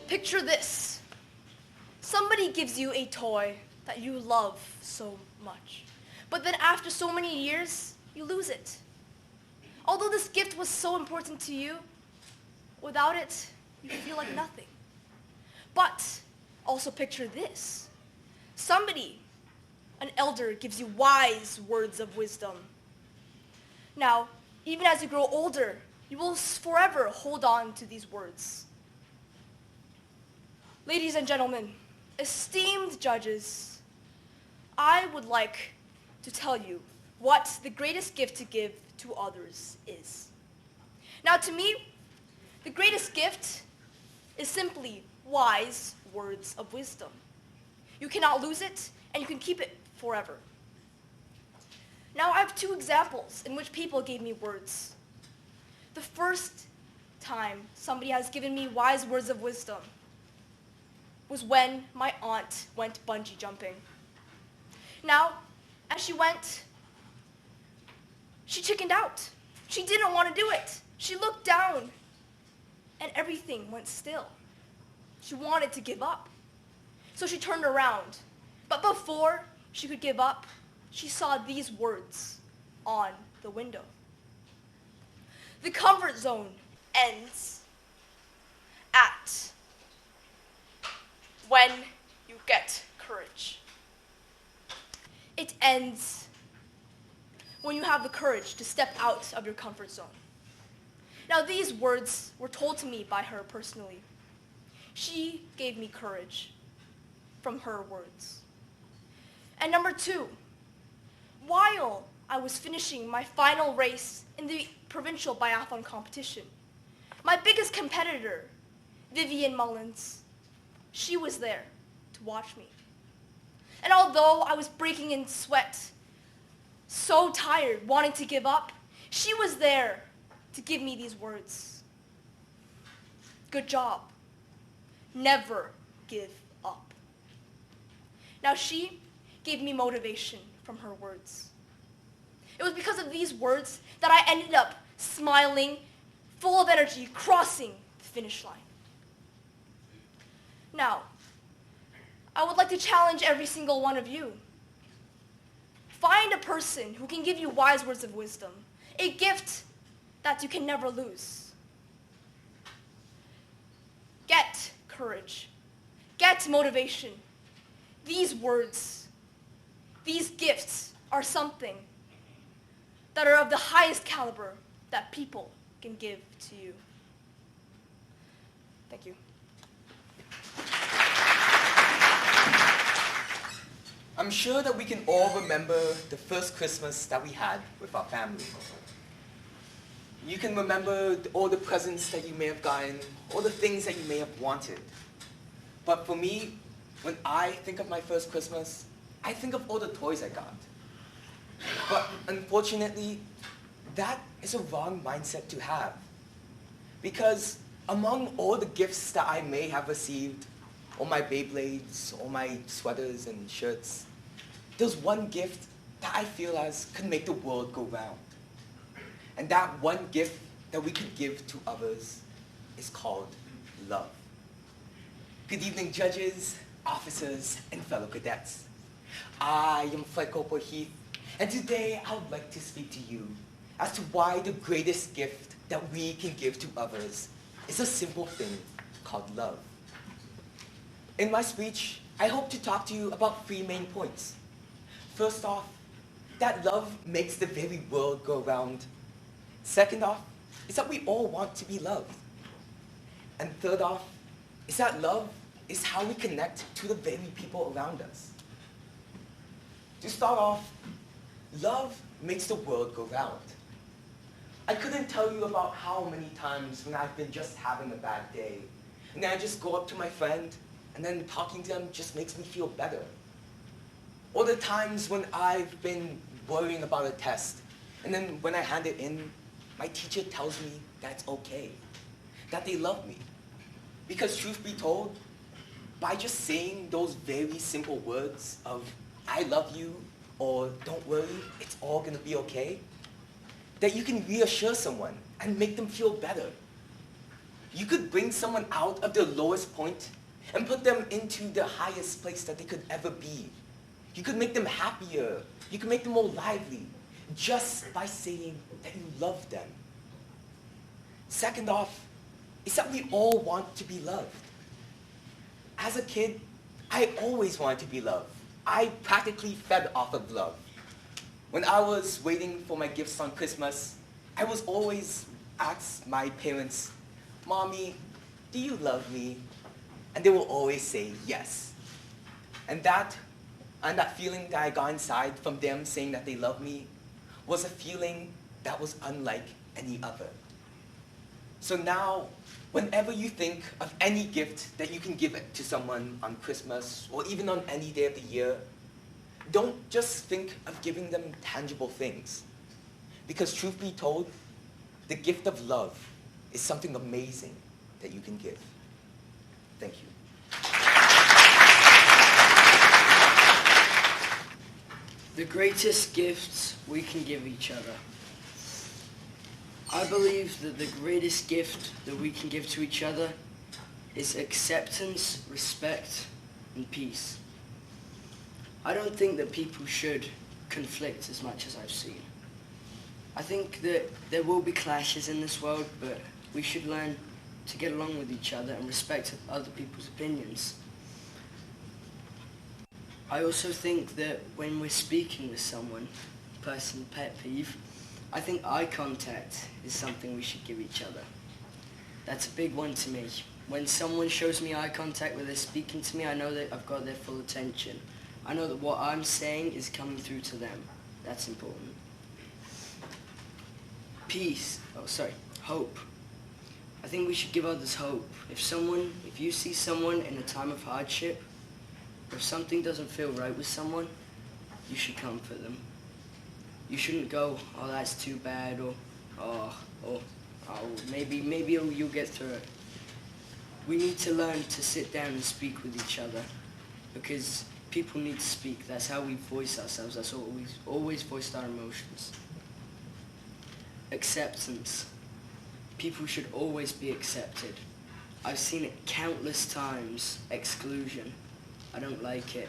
Picture this. Somebody gives you a toy that you love so much, but then after so many years, you lose it. Although this gift was so important to you, without it, you feel like nothing. But also picture this. Somebody, an elder, gives you wise words of wisdom. Now, even as you grow older, you will forever hold on to these words. Ladies and gentlemen, esteemed judges, I would like to tell you what the greatest gift to give to others is. Now, to me, the greatest gift is simply wise words of wisdom. You cannot lose it, and you can keep it forever. Now, I have two examples in which people gave me words. The first time somebody has given me wise words of wisdom was when my aunt went bungee jumping. Now, as she went, she chickened out. She didn't want to do it. She looked down, and everything went still. She wanted to give up. So she turned around. But before she could give up, she saw these words on the window. The comfort zone ends at when you get courage. It ends when you have the courage to step out of your comfort zone. Now, these words were told to me by her personally. She gave me courage from her words. And number two, while I was finishing my final race in the Provincial biathlon competition, my biggest competitor, Vivian Mullins, she was there to watch me. And although I was breaking in sweat, so tired, wanting to give up, she was there to give me these words. Good job. Never give up. Now, she gave me motivation from her words. It was because of these words that I ended up smiling, full of energy, crossing the finish line. Now, I would like to challenge every single one of you. Find a person who can give you wise words of wisdom, a gift that you can never lose. Get courage. Get motivation. These words, these gifts are something that are of the highest caliber that people can give to you. Thank you. I'm sure that we can all remember the first Christmas that we had with our family. You can remember all the presents that you may have gotten, all the things that you may have wanted. But for me, when I think of my first Christmas, I think of all the toys I got. But unfortunately, that is a wrong mindset to have. Because among all the gifts that I may have received, all my Beyblades, all my sweaters and shirts, there's one gift that I feel as could make the world go round. And that one gift that we could give to others is called love. Good evening, judges, officers, and fellow cadets. I am Flight Corporal Heath, and today I would like to speak to you as to why the greatest gift that we can give to others is a simple thing called love. In my speech, I hope to talk to you about three main points. First off, that love makes the very world go round. Second off, is that we all want to be loved. And third off, is that love is how we connect to the very people around us. To start off, love makes the world go round. I couldn't tell you about how many times when I've been just having a bad day, and then I just go up to my friend, and then talking to them just makes me feel better. Or the times when I've been worrying about a test, and then when I hand it in, my teacher tells me that it's okay, that they love me. Because truth be told, by just saying those very simple words of, I love you, or don't worry, it's all gonna be okay, that you can reassure someone and make them feel better. You could bring someone out of their lowest point and put them into the highest place that they could ever be. You could make them happier. You could make them more lively just by saying that you love them. Second off, is that we all want to be loved. As a kid, I always wanted to be loved. I practically fed off of love. When I was waiting for my gifts on Christmas, I was always asked my parents, "Mommy, do you love me?" And they will always say yes. And that feeling that I got inside from them saying that they love me was a feeling that was unlike any other. So now, whenever you think of any gift that you can give it to someone on Christmas or even on any day of the year, don't just think of giving them tangible things. Because truth be told, the gift of love is something amazing that you can give. Thank you. The greatest gifts we can give each other. I believe that the greatest gift that we can give to each other is acceptance, respect, and peace. I don't think that people should conflict as much as I've seen. I think that there will be clashes in this world, but we should learn to get along with each other and respect other people's opinions. I also think that when we're speaking with someone, personal pet peeve, I think eye contact is something we should give each other. That's a big one to me. When someone shows me eye contact when they're speaking to me, I know that I've got their full attention. I know that what I'm saying is coming through to them. That's important. Hope. I think we should give others hope. If you see someone in a time of hardship, or if something doesn't feel right with someone, you should comfort them. You shouldn't go, "Oh, that's too bad," or maybe you'll get through it. We need to learn to sit down and speak with each other, because people need to speak. That's how we voice ourselves. That's how we always voiced our emotions. Acceptance. People should always be accepted. I've seen it countless times. Exclusion. I don't like it.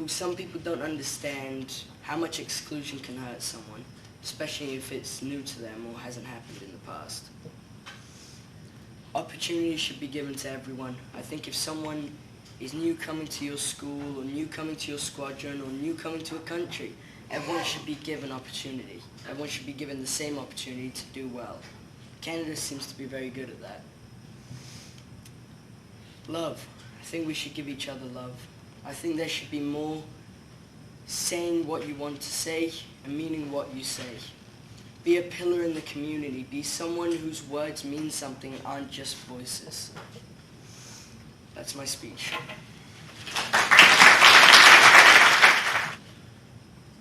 Some people don't understand how much exclusion can hurt someone, especially if it's new to them or hasn't happened in the past. Opportunities should be given to everyone. I think if someone is new coming to your school, or new coming to your squadron, or new coming to a country, everyone should be given opportunity. Everyone should be given the same opportunity to do well. Canada seems to be very good at that. Love. I think we should give each other love. I think there should be more saying what you want to say and meaning what you say. Be a pillar in the community. Be someone whose words mean something and aren't just voices. That's my speech.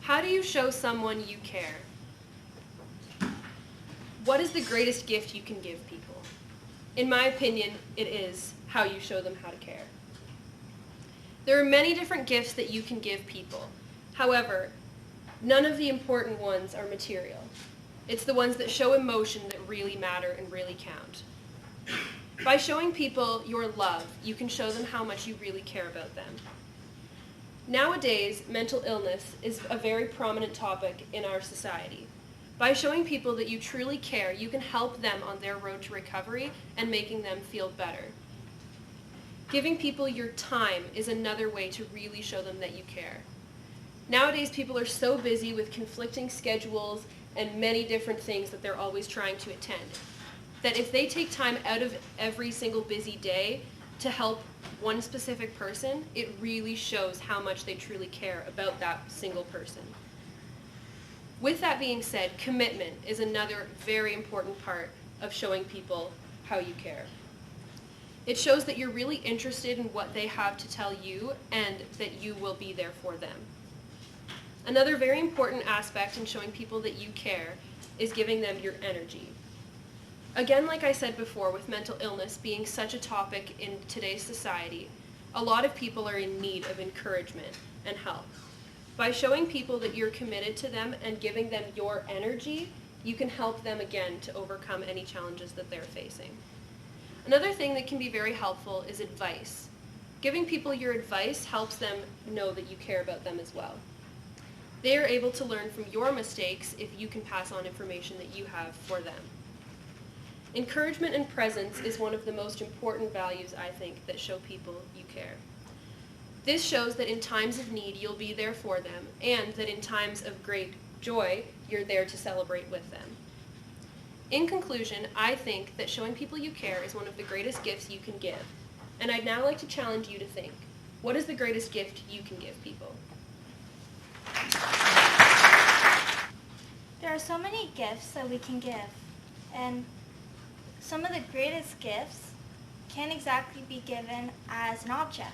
How do you show someone you care? What is the greatest gift you can give people? In my opinion, it is how you show them how to care. There are many different gifts that you can give people. However, none of the important ones are material. It's the ones that show emotion that really matter and really count. By showing people your love, you can show them how much you really care about them. Nowadays, mental illness is a very prominent topic in our society. By showing people that you truly care, you can help them on their road to recovery and making them feel better. Giving people your time is another way to really show them that you care. Nowadays, people are so busy with conflicting schedules and many different things that they're always trying to attend, that if they take time out of every single busy day to help one specific person, it really shows how much they truly care about that single person. With that being said, commitment is another very important part of showing people how you care. It shows that you're really interested in what they have to tell you and that you will be there for them. Another very important aspect in showing people that you care is giving them your energy. Again, like I said before, with mental illness being such a topic in today's society, a lot of people are in need of encouragement and help. By showing people that you're committed to them and giving them your energy, you can help them again to overcome any challenges that they're facing. Another thing that can be very helpful is advice. Giving people your advice helps them know that you care about them as well. They are able to learn from your mistakes if you can pass on information that you have for them. Encouragement and presence is one of the most important values, I think, that show people you care. This shows that in times of need, you'll be there for them, and that in times of great joy, you're there to celebrate with them. In conclusion, I think that showing people you care is one of the greatest gifts you can give. And I'd now like to challenge you to think, what is the greatest gift you can give people? There are so many gifts that we can give, and some of the greatest gifts can't exactly be given as an object.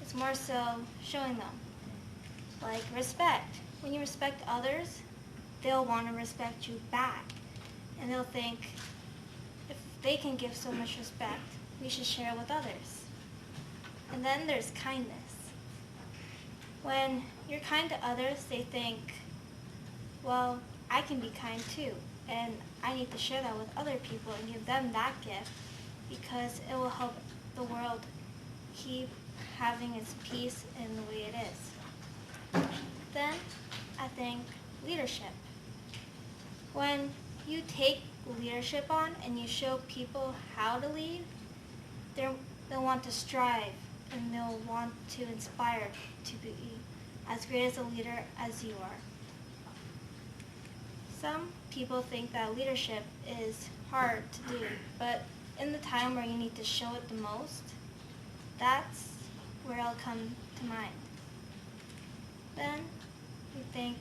It's more so showing them. Like respect. When you respect others, they'll want to respect you back. And they'll think, if they can give so much respect, we should share it with others. And then there's kindness. When you're kind to others, they think, well, I can be kind too, and I need to share that with other people and give them that gift because it will help the world keep having its peace in the way it is. Then, I think leadership. When you take leadership on and you show people how to lead, they'll want to strive and they'll want to inspire to be as great as a leader as you are. Some people think that leadership is hard to do, but in the time where you need to show it the most, that's where it'll come to mind. Then you think,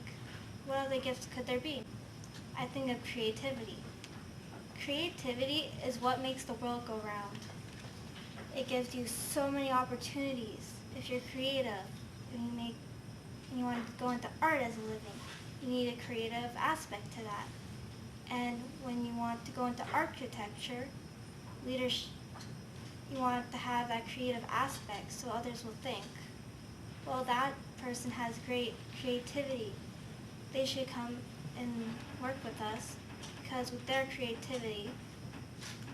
what other gifts could there be? I think of creativity. Creativity is what makes the world go round. It gives you so many opportunities. If you're creative and you want to go into art as a living, you need a creative aspect to that. And when you want to go into architecture, you want to have that creative aspect so others will think, well, that person has great creativity. They should come and work with us because with their creativity,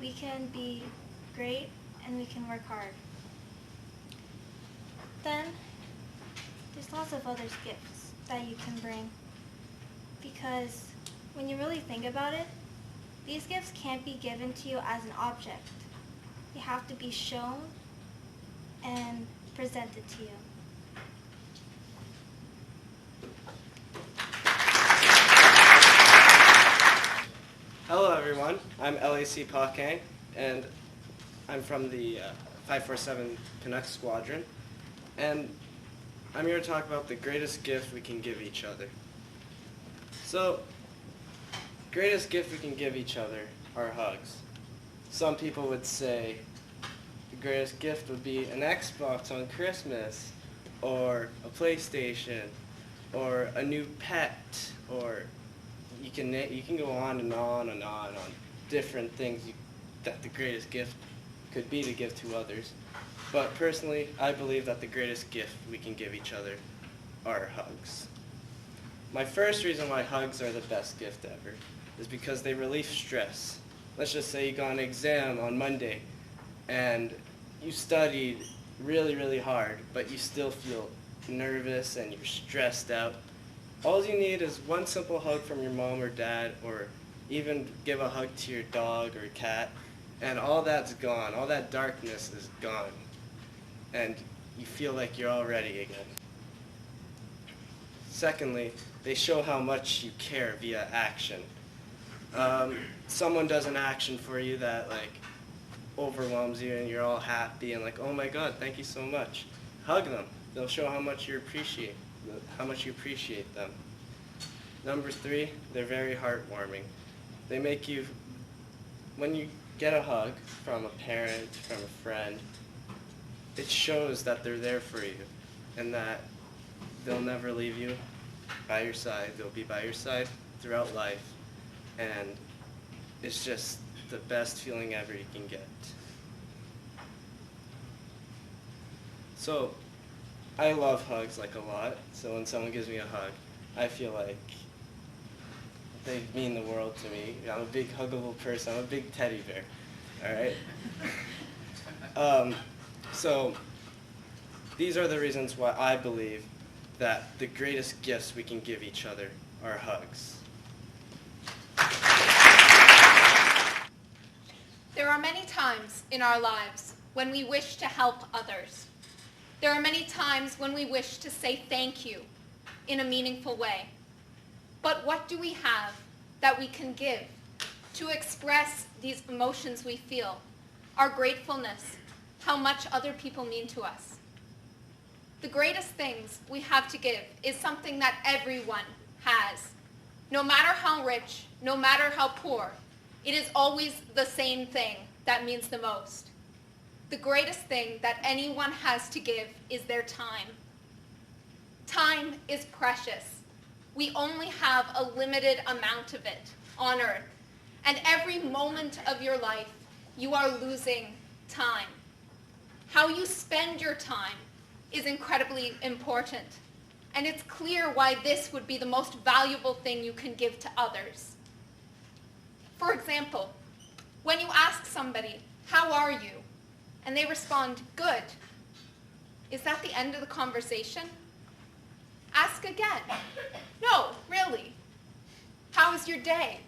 we can be great and we can work hard. Then, there's lots of other gifts that you can bring because when you really think about it, these gifts can't be given to you as an object. They have to be shown and presented to you. Hello everyone, I'm LAC Pakang, and I'm from the 547 Canucks Squadron, and I'm here to talk about the greatest gift we can give each other. So, greatest gift we can give each other are hugs. Some people would say the greatest gift would be an Xbox on Christmas, or a PlayStation, or a new pet, or you can go on and on and on different things that the greatest gift could be to give to others. But personally, I believe that the greatest gift we can give each other are hugs. My first reason why hugs are the best gift ever is because they relieve stress. Let's just say you got an exam on Monday and you studied really, really hard, but you still feel nervous and you're stressed out. All you need is one simple hug from your mom or dad, or even give a hug to your dog or cat, and all that's gone. All that darkness is gone. And you feel like you're all ready again. Secondly, they show how much you care via action. Someone does an action for you that overwhelms you and you're all happy and oh my God, thank you so much. Hug them. They'll show how much you appreciate them. Number 3, they're very heartwarming. They make you, when you get a hug from a parent, from a friend, it shows that they're there for you and that they'll never leave you by your side. They'll be by your side throughout life, and it's just the best feeling ever you can get. So, I love hugs a lot, so when someone gives me a hug, I feel like they mean the world to me. I'm a big huggable person. I'm a big teddy bear. All right? So these are the reasons why I believe that the greatest gifts we can give each other are hugs. There are many times in our lives when we wish to help others. There are many times when we wish to say thank you in a meaningful way. But what do we have that we can give to express these emotions we feel, our gratefulness, how much other people mean to us? The greatest things we have to give is something that everyone has. No matter how rich, no matter how poor, it is always the same thing that means the most. The greatest thing that anyone has to give is their time. Time is precious. We only have a limited amount of it on earth. And every moment of your life, you are losing time. How you spend your time is incredibly important. And it's clear why this would be the most valuable thing you can give to others. For example, when you ask somebody, "How are you?" and they respond, "Good," is that the end of the conversation? Ask again. "No, really. How is your day?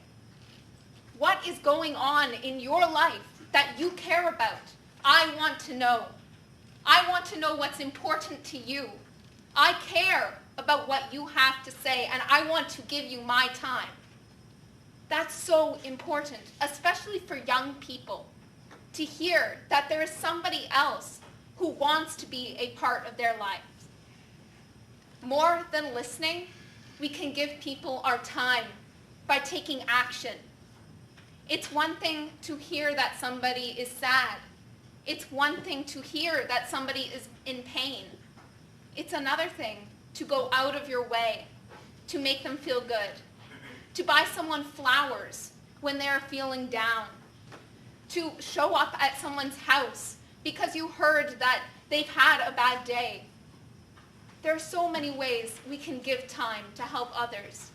What is going on in your life that you care about? I want to know. I want to know what's important to you. I care about what you have to say, and I want to give you my time." That's so important, especially for young people, to hear that there is somebody else who wants to be a part of their lives. More than listening, we can give people our time by taking action. It's one thing to hear that somebody is sad. It's one thing to hear that somebody is in pain. It's another thing to go out of your way to make them feel good, to buy someone flowers when they're feeling down, to show up at someone's house because you heard that they've had a bad day. There are so many ways we can give time to help others.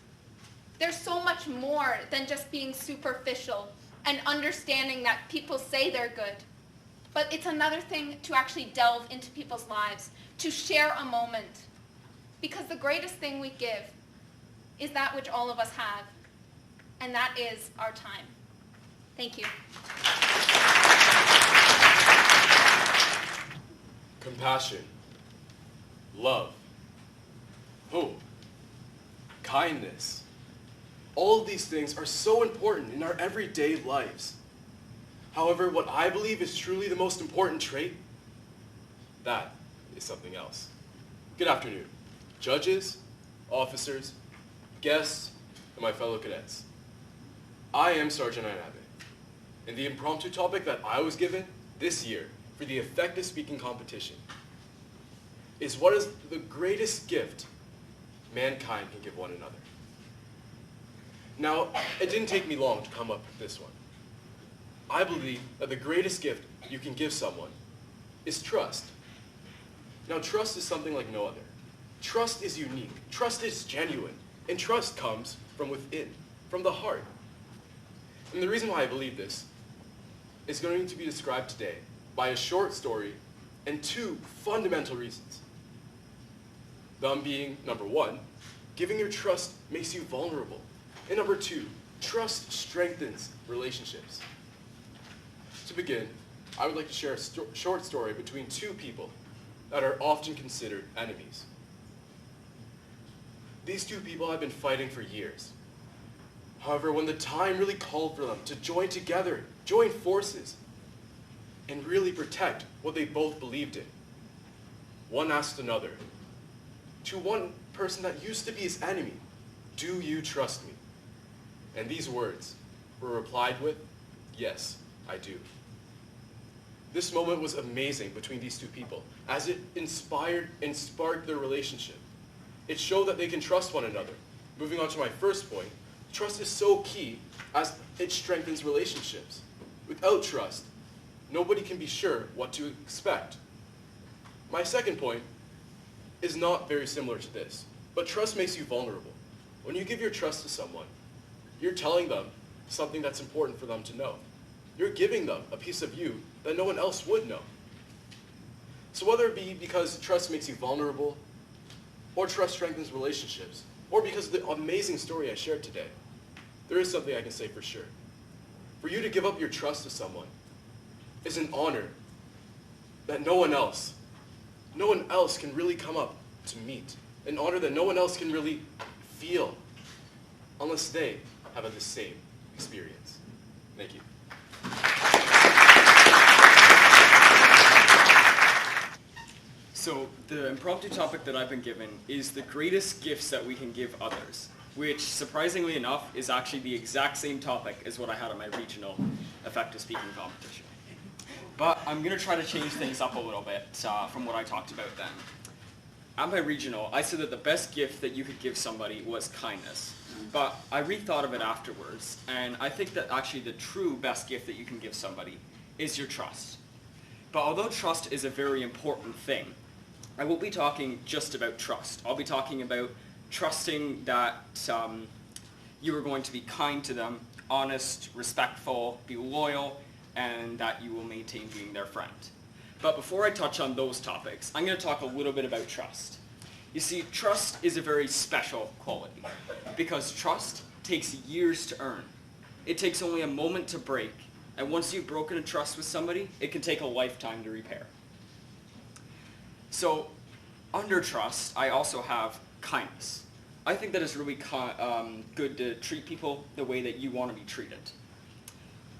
There's so much more than just being superficial and understanding that people say they're good. But it's another thing to actually delve into people's lives, to share a moment. Because the greatest thing we give is that which all of us have, and that is our time. Thank you. Compassion, love, hope, kindness. All of these things are so important in our everyday lives. However, what I believe is truly the most important trait, that is something else. Good afternoon, judges, officers, guests, and my fellow cadets. I am Sergeant Anabe, and the impromptu topic that I was given this year for the effective speaking competition is what is the greatest gift mankind can give one another. Now, it didn't take me long to come up with this one. I believe that the greatest gift you can give someone is trust. Now, trust is something like no other. Trust is unique, trust is genuine, and trust comes from within, from the heart. And the reason why I believe this is going to be described today by a short story and two fundamental reasons. Them being, number one, giving your trust makes you vulnerable. And number two, trust strengthens relationships. To begin, I would like to share a short story between two people that are often considered enemies. These two people have been fighting for years. However, when the time really called for them to join together, join forces, and really protect what they both believed in, one asked another, to one person that used to be his enemy, "Do you trust me?" And these words were replied with, "Yes, I do." This moment was amazing between these two people, as it inspired and sparked their relationship. It showed that they can trust one another. Moving on to my first point, trust is so key as it strengthens relationships. Without trust, nobody can be sure what to expect. My second point is not very similar to this, but trust makes you vulnerable. When you give your trust to someone, You're telling them something that's important for them to know. You're giving them a piece of you that no one else would know. So whether it be because trust makes you vulnerable, or trust strengthens relationships, or because of the amazing story I shared today, there is something I can say for sure. For you to give up your trust to someone is an honor that no one else can really come up to meet. An honor that no one else can really feel unless they have had the same experience. Thank you. So the impromptu topic that I've been given is the greatest gifts that we can give others, which surprisingly enough is actually the exact same topic as what I had on my regional effective speaking competition. But I'm going to try to change things up a little bit from what I talked about then. At my regional, I said that the best gift that you could give somebody was kindness. But I rethought of it afterwards, and I think that actually the true best gift that you can give somebody is your trust. But although trust is a very important thing, I won't be talking just about trust. I'll be talking about trusting that you are going to be kind to them, honest, respectful, be loyal, and that you will maintain being their friend. But before I touch on those topics, I'm going to talk a little bit about trust. You see, trust is a very special quality because trust takes years to earn. It takes only a moment to break, and once you've broken a trust with somebody, it can take a lifetime to repair. So, under trust, I also have kindness. I think that it's really good to treat people the way that you want to be treated.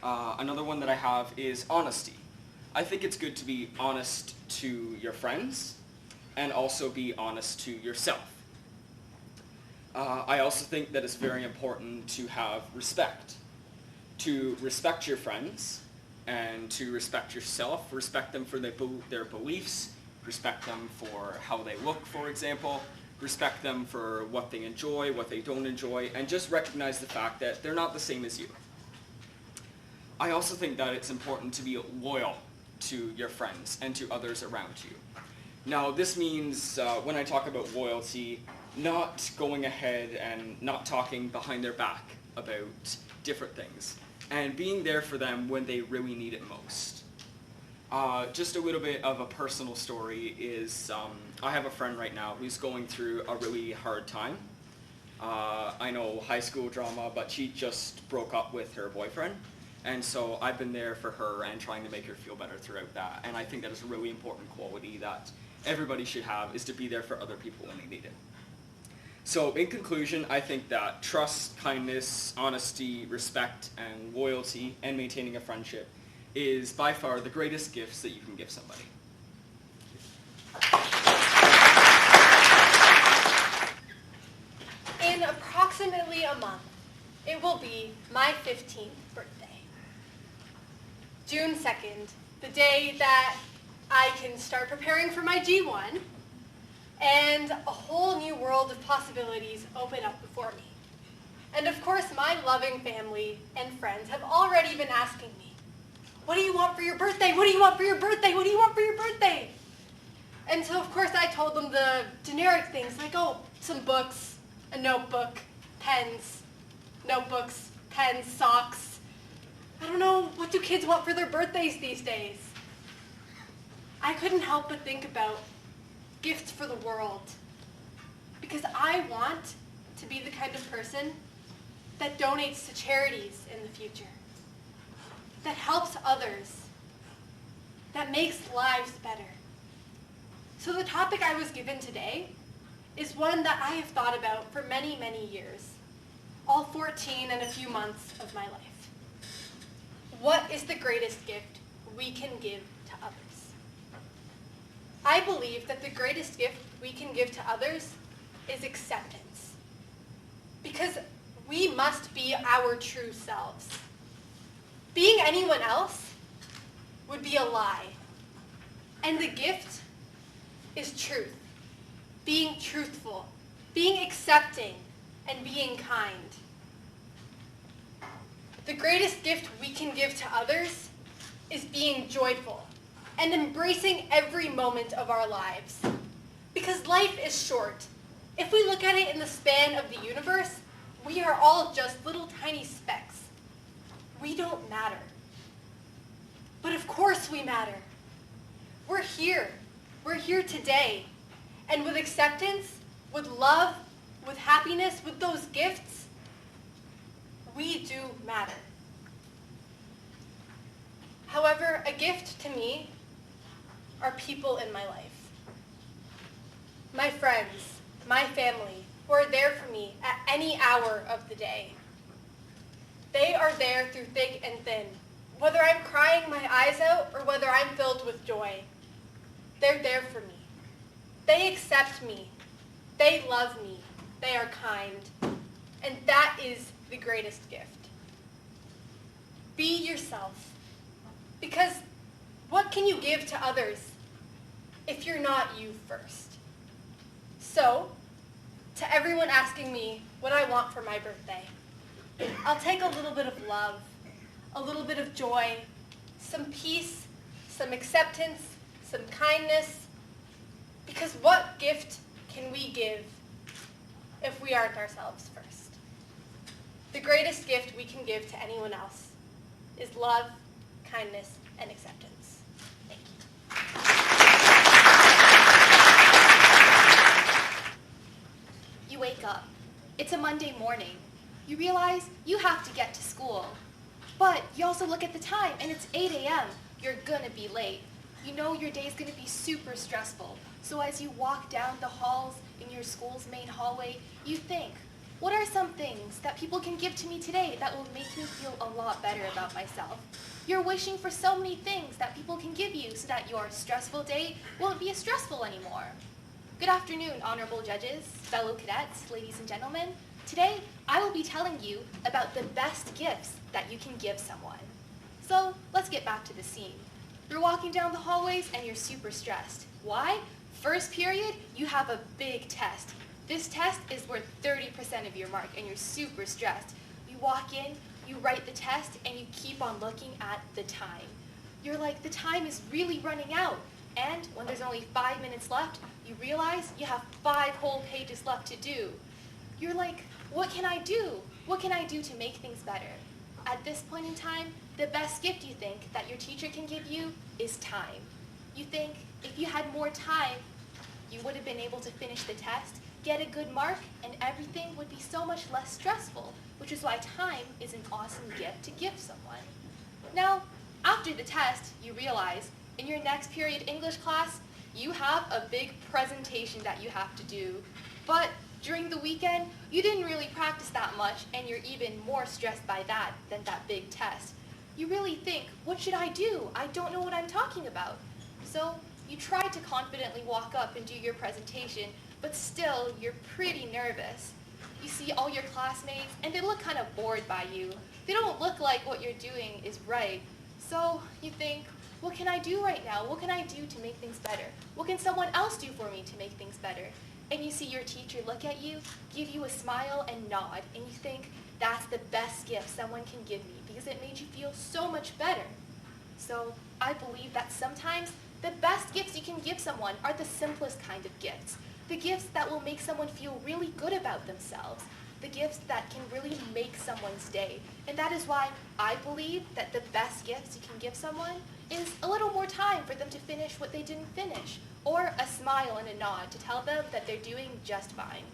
Another one that I have is honesty. I think it's good to be honest to your friends and also be honest to yourself. I also think that it's very important to have respect. To respect your friends and to respect yourself, respect them for their beliefs, respect them for how they look, for example, respect them for what they enjoy, what they don't enjoy, and just recognize the fact that they're not the same as you. I also think that it's important to be loyal to your friends and to others around you. Now, this means, when I talk about loyalty, not going ahead and not talking behind their back about different things, and being there for them when they really need it most. Just a little bit of a personal story is, I have a friend right now who's going through a really hard time. I know high school drama, but she just broke up with her boyfriend. And so I've been there for her and trying to make her feel better throughout that. And I think that is a really important quality that everybody should have, is to be there for other people when they need it. So in conclusion, I think that trust, kindness, honesty, respect, and loyalty, and maintaining a friendship is by far the greatest gifts that you can give somebody. In approximately a month, it will be my 15th birthday. June 2nd, the day that I can start preparing for my G1, and a whole new world of possibilities open up before me. And of course, my loving family and friends have already been asking me, what do you want for your birthday? What do you want for your birthday? What do you want for your birthday? And so of course I told them the generic things like, oh, some books, a notebook, pens, notebooks, pens, socks. I don't know, what do kids want for their birthdays these days? I couldn't help but think about gifts for the world, because I want to be the kind of person that donates to charities in the future, that helps others, that makes lives better. So the topic I was given today is one that I have thought about for many, many years, all 14 and a few months of my life. What is the greatest gift we can give to others? I believe that the greatest gift we can give to others is acceptance. Because we must be our true selves. Being anyone else would be a lie. And the gift is truth. Being truthful, being accepting, and being kind. The greatest gift we can give to others is being joyful and embracing every moment of our lives. Because life is short. If we look at it in the span of the universe, We are all just little tiny specks. We don't matter. But of course we matter. We're here. We're here today. And with acceptance, with love, with happiness, with those gifts, we do matter. However, a gift to me are people in my life. My friends, my family, who are there for me at any hour of the day. They are there through thick and thin, whether I'm crying my eyes out or whether I'm filled with joy. They're there for me. They accept me. They love me. They are kind. And that is the greatest gift. Be yourself. Because what can you give to others if you're not you first? So, to everyone asking me what I want for my birthday, I'll take a little bit of love, a little bit of joy, some peace, some acceptance, some kindness, because what gift can we give if we aren't ourselves first? The greatest gift we can give to anyone else is love, kindness, and acceptance. Thank you. You wake up. It's a Monday morning. You realize you have to get to school. But you also look at the time, and it's 8 a.m. You're gonna be late. You know your day's gonna be super stressful. So as you walk down the halls in your school's main hallway, you think, what are some things that people can give to me today that will make me feel a lot better about myself? You're wishing for so many things that people can give you so that your stressful day won't be as stressful anymore. Good afternoon, honorable judges, fellow cadets, ladies and gentlemen. Today, I will be telling you about the best gifts that you can give someone. So let's get back to the scene. You're walking down the hallways and you're super stressed. Why? First period, you have a big test. This test is worth 30% of your mark and you're super stressed. You walk in, you write the test, and you keep on looking at the time. You're like, the time is really running out. And when there's only 5 minutes left, you realize you have 5 whole pages left to do. You're like, what can I do? What can I do to make things better? At this point in time, the best gift you think that your teacher can give you is time. You think if you had more time, you would have been able to finish the test, get a good mark, and everything would be so much less stressful, which is why time is an awesome gift to give someone. Now, after the test, you realize in your next period English class, you have a big presentation that you have to do. But during the weekend, you didn't really practice that much, and you're even more stressed by that than that big test. You really think, what should I do? I don't know what I'm talking about. So you try to confidently walk up and do your presentation, but still, you're pretty nervous. You see all your classmates, and they look kind of bored by you. They don't look like what you're doing is right. So you think, what can I do right now? What can I do to make things better? What can someone else do for me to make things better? And you see your teacher look at you, give you a smile and nod, and you think, that's the best gift someone can give me because it made you feel so much better. So I believe that sometimes the best gifts you can give someone are the simplest kind of gifts. The gifts that will make someone feel really good about themselves. The gifts that can really make someone's day. And that is why I believe that the best gifts you can give someone is a little more time for them to finish what they didn't finish, or a smile and a nod to tell them that they're doing just fine.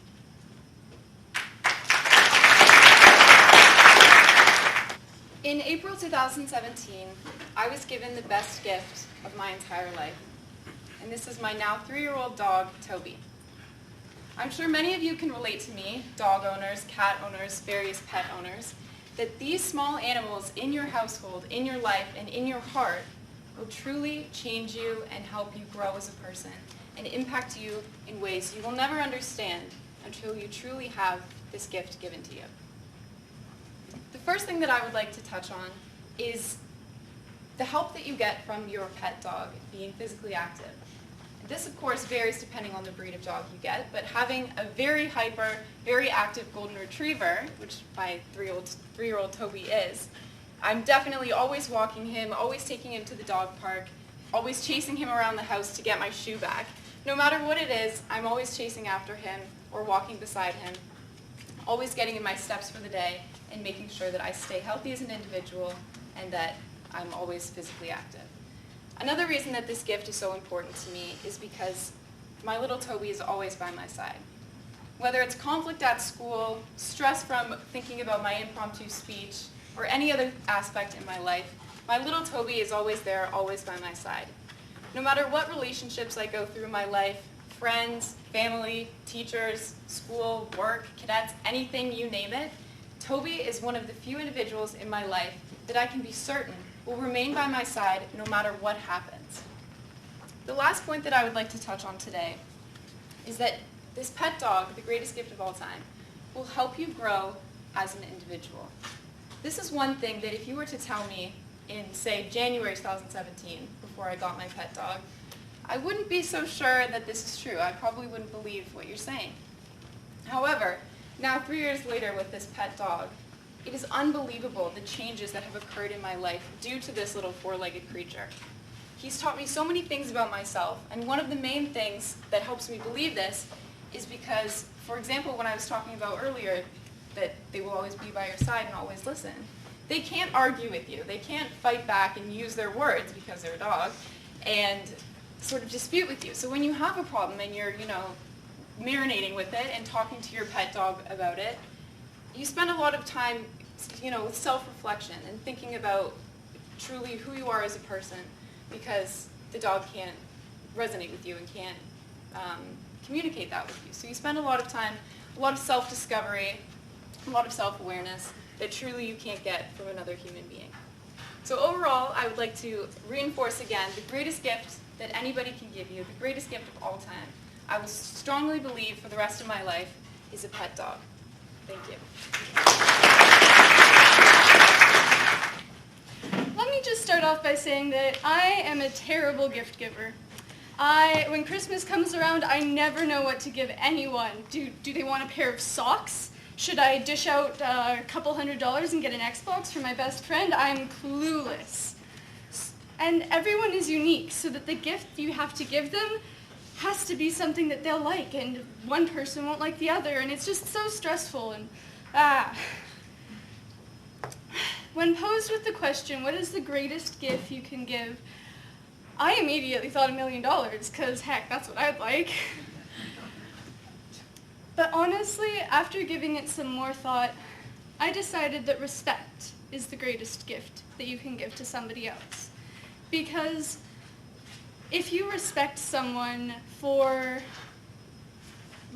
In April 2017, I was given the best gift of my entire life. And this is my now 3-year-old dog, Toby. I'm sure many of you can relate to me, dog owners, cat owners, various pet owners, that these small animals in your household, in your life, and in your heart will truly change you and help you grow as a person and impact you in ways you will never understand until you truly have this gift given to you. The first thing that I would like to touch on is the help that you get from your pet dog being physically active. This, of course, varies depending on the breed of dog you get, but having a very hyper, very active golden retriever, which my 3-year-old Toby is, I'm definitely always walking him, always taking him to the dog park, always chasing him around the house to get my shoe back. No matter what it is, I'm always chasing after him or walking beside him. always getting in my steps for the day and making sure that I stay healthy as an individual and that I'm always physically active. Another reason that this gift is so important to me is because my little Toby is always by my side. Whether it's conflict at school, stress from thinking about my impromptu speech, or any other aspect in my life, my little Toby is always there, always by my side. No matter what relationships I go through in my life, friends, family, teachers, school, work, cadets, anything, you name it, Toby is one of the few individuals in my life that I can be certain will remain by my side no matter what happens. The last point that I would like to touch on today is that this pet dog, the greatest gift of all time, will help you grow as an individual. This is one thing that if you were to tell me in, say, January 2017, before I got my pet dog, I wouldn't be so sure that this is true. I probably wouldn't believe what you're saying. However, now 3 years later with this pet dog, it is unbelievable the changes that have occurred in my life due to this little four-legged creature. He's taught me so many things about myself, and one of the main things that helps me believe this is because, for example, when I was talking about earlier that they will always be by your side and always listen, they can't argue with you. They can't fight back and use their words because they're a dog and sort of dispute with you. So when you have a problem and you're, marinating with it and talking to your pet dog about it, you spend a lot of time, with self-reflection and thinking about truly who you are as a person, because the dog can't resonate with you and can't communicate that with you. So you spend a lot of time, a lot of self-discovery, a lot of self-awareness that truly you can't get from another human being. So overall, I would like to reinforce again the greatest gift that anybody can give you, the greatest gift of all time, I will strongly believe for the rest of my life, is a pet dog. Thank you. Let me just start off by saying that I am a terrible gift giver. When Christmas comes around, I never know what to give anyone. Do they want a pair of socks? Should I dish out a couple $100 and get an Xbox for my best friend? I'm clueless. And everyone is unique, so that the gift you have to give them has to be something that they'll like, and one person won't like the other, and it's just so stressful. And When posed with the question, what is the greatest gift you can give, I immediately thought $1 million, because heck, that's what I'd like. But honestly, after giving it some more thought, I decided that respect is the greatest gift that you can give to somebody else. Because if you respect someone for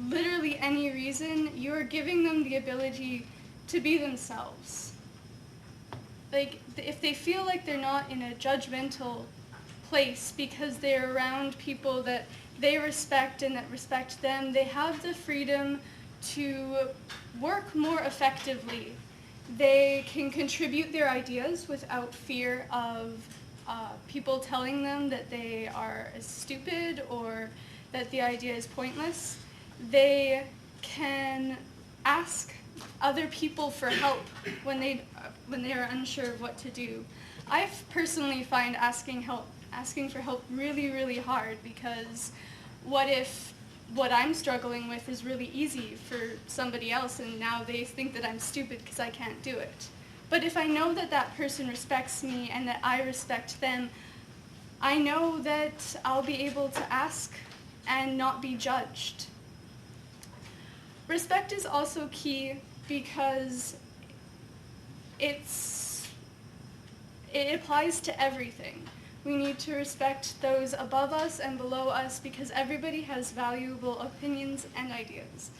literally any reason, you're giving them the ability to be themselves. Like, if they feel like they're not in a judgmental place because they're around people that they respect and that respect them, they have the freedom to work more effectively. They can contribute their ideas without fear of people telling them that they are stupid or that the idea is pointless. They can ask other people for help when they are unsure of what to do. I personally find asking for help really, really hard, because what if what I'm struggling with is really easy for somebody else and now they think that I'm stupid because I can't do it? But if I know that that person respects me and that I respect them, I know that I'll be able to ask and not be judged. Respect is also key because it applies to everything. We need to respect those above us and below us because everybody has valuable opinions and ideas.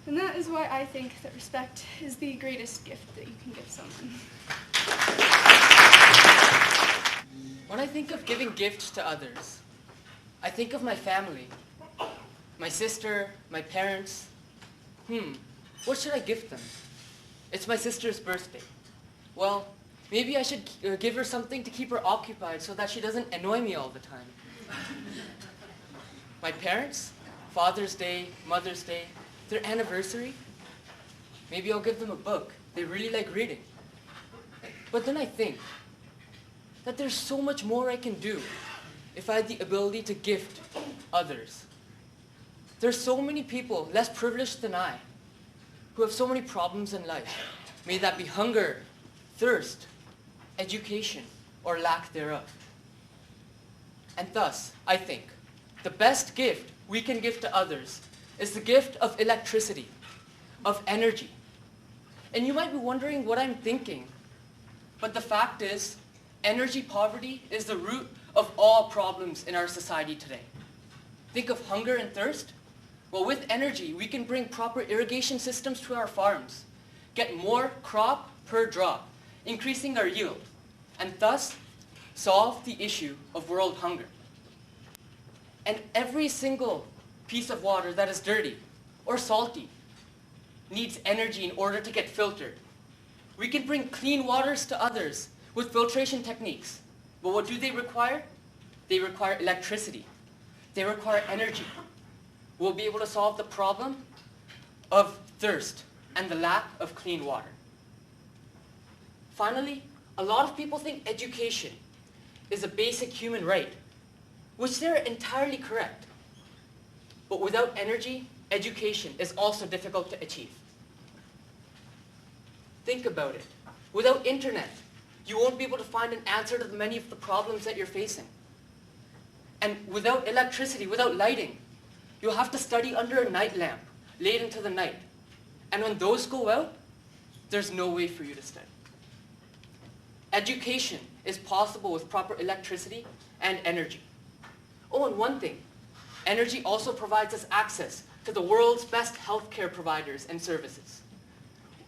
And that is why I think that respect is the greatest gift that you can give someone. When I think of giving gifts to others, I think of my family, my sister, my parents. What should I gift them? It's my sister's birthday. Well, maybe I should give her something to keep her occupied so that she doesn't annoy me all the time. My parents, Father's Day, Mother's Day, their anniversary, maybe I'll give them a book. They really like reading. But then I think that there's so much more I can do if I had the ability to gift others. There's so many people less privileged than I who have so many problems in life, may that be hunger, thirst, education, or lack thereof. And thus, I think, the best gift we can give to others is the gift of electricity, of energy. And you might be wondering what I'm thinking, but the fact is, energy poverty is the root of all problems in our society today. Think of hunger and thirst. Well, with energy, we can bring proper irrigation systems to our farms, get more crop per drop, increasing our yield, and thus solve the issue of world hunger. And every single piece of water that is dirty or salty needs energy in order to get filtered. We can bring clean waters to others with filtration techniques. But what do they require? They require electricity. They require energy. We'll be able to solve the problem of thirst and the lack of clean water. Finally, a lot of people think education is a basic human right, which they're entirely correct. But without energy, education is also difficult to achieve. Think about it. Without internet, you won't be able to find an answer to many of the problems that you're facing. And without electricity, without lighting, you'll have to study under a night lamp late into the night. And when those go out, there's no way for you to study. Education is possible with proper electricity and energy. Oh, and one thing, energy also provides us access to the world's best healthcare providers and services.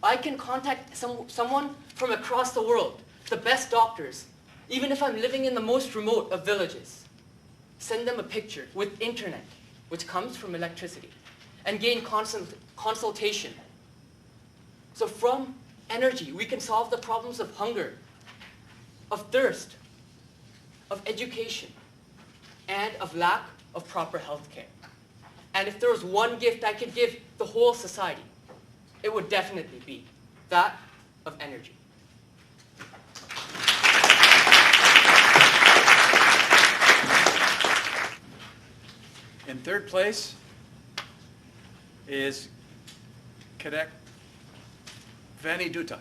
I can contact someone from across the world, the best doctors, even if I'm living in the most remote of villages. Send them a picture with internet, which comes from electricity, and gain consultation. So from energy, we can solve the problems of hunger, of thirst, of education, and of lack of proper health care. And if there was one gift I could give the whole society, it would definitely be that of energy. In third place is Cadet Vanny Duta.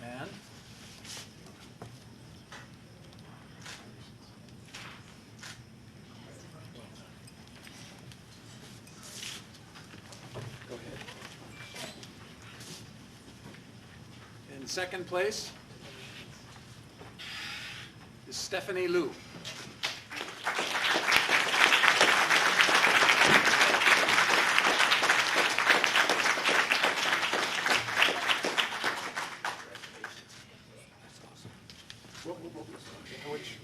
And go ahead. In second place is Stephanie Liu.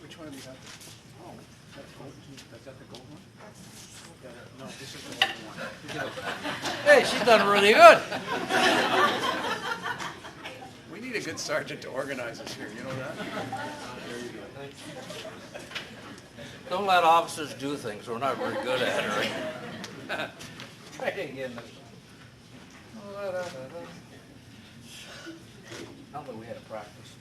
Which one have you got? Oh, that's gold. Is that the gold one? No, this is the gold one. Hey, she's done really good. We need a good sergeant to organize us here, you know that? There you go. Don't let officers do things we're not very good at, right? Training in the... Not that we had a practice.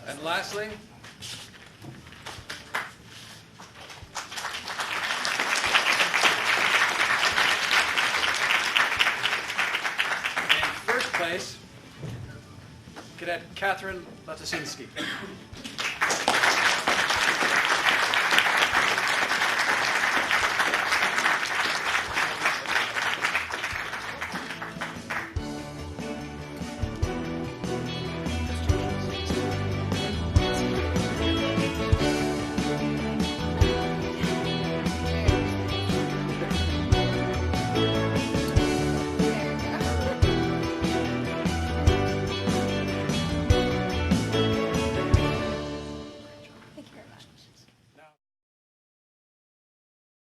And lastly, in first place, Cadet Catherine Latasinski.